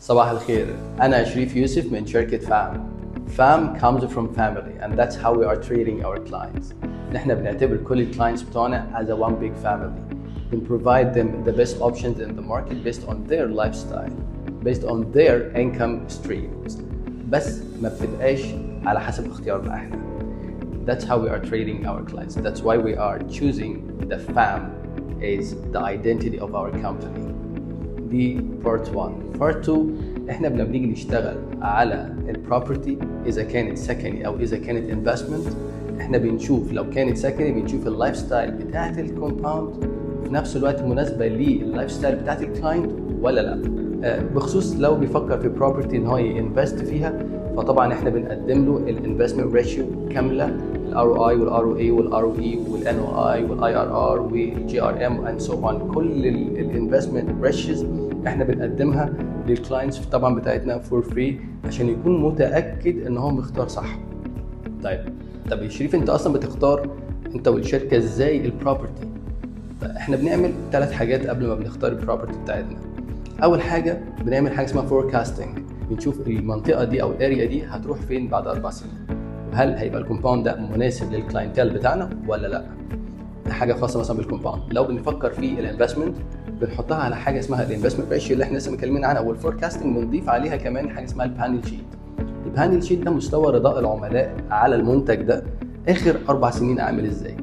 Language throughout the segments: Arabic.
صباح الخير، أنا شريف يوسف من شركة فام. فام comes from family and that's how we are treating our clients. نحن بنعتبر كل الكلاينتس بتوعنا as a one big family. We provide them the best options in the market based on their lifestyle, based on their income streams. بس ما بتبقاش على حسب اختيارنا احنا. That's how we are treating our clients. That's why we are choosing the fam as the identity of our company. دي part 1. part 2 احنا بنيجي نشتغل على البروبرتي اذا كانت سكني او اذا كانت انفستمنت. احنا بنشوف لو كانت سكني بنشوف اللايف ستايل بتاعت الكومباوند في نفس الوقت مناسبه لللايف ستايل بتاعت الكلاينت ولا لا. بخصوص لو بيفكر في بروبرتي ان هو ينفست فيها، فطبعا احنا بنقدم له الانفستمنت ريشيو كامله، الار او اي والار او اي والار او اي والان او اي والاي ار ار والجي ار ام اند سو اون. كل الانفستمنت ريشيوز احنا بنقدمها للكلاينتس طبعا بتاعتنا فور فري عشان يكون متاكد ان هو مختار صح. طب يا شريف، انت اصلا بتختار انت والشركه ازاي البروبرتي؟ احنا بنعمل 3 حاجات قبل ما بنختار البروبرتي بتاعتنا. اول حاجه بنعمل حاجه اسمها فوركاستنج، بنشوف المنطقه دي او الاريا دي هتروح فين بعد 4 سنين، وهل هيبقى الكومباوند ده مناسب للكلاينتيل بتاعنا ولا لا. دي حاجه خاصه مثلا بالكومباوند. لو بنفكر في الانفستمنت بنحطها على حاجه اسمها الانفستمنت ريشيو اللي احنا لسه متكلمين عنها، والفوركاستنج بنضيف عليها كمان حاجه اسمها البانل شيت. البانل شيت ده مستوى رضاء العملاء على المنتج ده اخر 4 سنين عامل ازاي.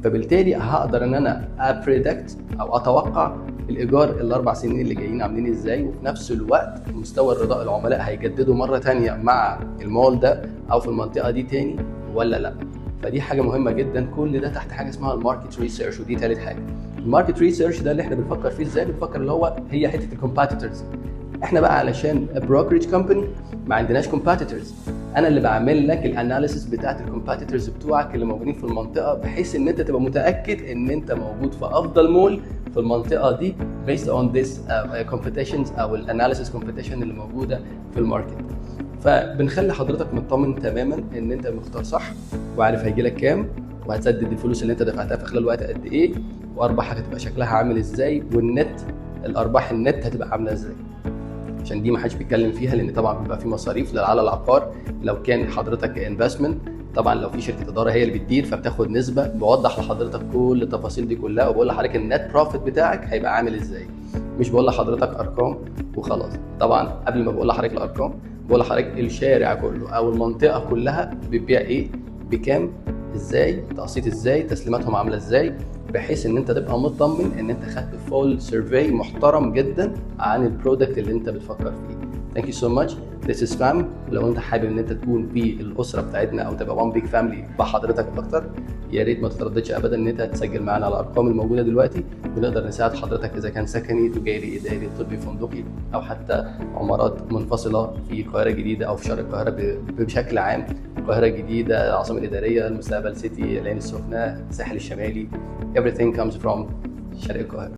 فبالتالي هقدر ان انا ابريدكت او اتوقع الايجار ال4 سنين اللي جايين عاملين ازاي، وفي نفس الوقت مستوى رضاء العملاء هيجددوا مره ثانيه مع المول ده او في المنطقه دي تاني ولا لا. فدي حاجه مهمه جدا. كل ده تحت حاجه اسمها الماركت ريسيرش، ودي ثالث حاجه. الماركت ريسيرش ده اللي احنا بنفكر فيه ازاي، بنفكر اللي هو هي حته الكومبيتيتورز. احنا بقى علشان بروكرج كومباني ما عندناش كومبيتيتورز، انا اللي بعمل لك الاناليسيس بتاعت الكومبيتيتورز بتوعك اللي موجودين في المنطقه، بحيث ان انت تبقى متاكد ان انت موجود في افضل مول في المنطقه دي based on this competitions او الاناليسيس كومبيتيشن اللي موجوده في الماركت. فبنخلي حضرتك مطمن تماما ان انت مختار صح، وعارف هيجي لك كام، وهتسدد الفلوس اللي انت دفعتها في خلال وقت قد ايه، وارباحك هتبقى شكلها عامل ازاي، والنت الارباح النت هتبقى عامله ازاي. عشان دي ما حدش بيتكلم فيها، لان طبعا بيبقى في مصاريف على العقار. لو كان حضرتك انفستمنت، طبعا لو في شركه اداره هي اللي بتدير فبتاخد نسبه. بوضح لحضرتك كل التفاصيل دي كلها، وبقول لحضرتك النت بروفيت بتاعك هيبقى عامل ازاي. مش بقول لحضرتك ارقام وخلاص. طبعا قبل ما بقول لحضرتك الارقام بقول لحضرتك الشارع كله او المنطقه كلها بتبيع ايه، بكام، ازاي، تقسيط ازاي، تسليماتهم عامله ازاي، بحيث ان انت تبقى مطمن ان انت خدت فول سيرفي محترم جدا عن البرودكت اللي انت بتفكر فيه. Thank you so much. This is Fam. لو انت حابب ان انت تكون في الاسره بتاعتنا او تبقى one big family بحضرتك اكتر، يا ريت ما تترددش ابدا ان انت تسجل معانا على الارقام الموجوده دلوقتي، ونقدر نساعد حضرتك اذا كان سكني، تجاري، اداري، طبي، فندقي، او حتى عمارات منفصله في القاهره الجديده او في شرق القاهره بشكل عام. القاهره الجديده، العاصمه الاداريه، المستقبل سيتي، العين السخنه، الساحل الشمالي. Everything comes from شرق القاهره.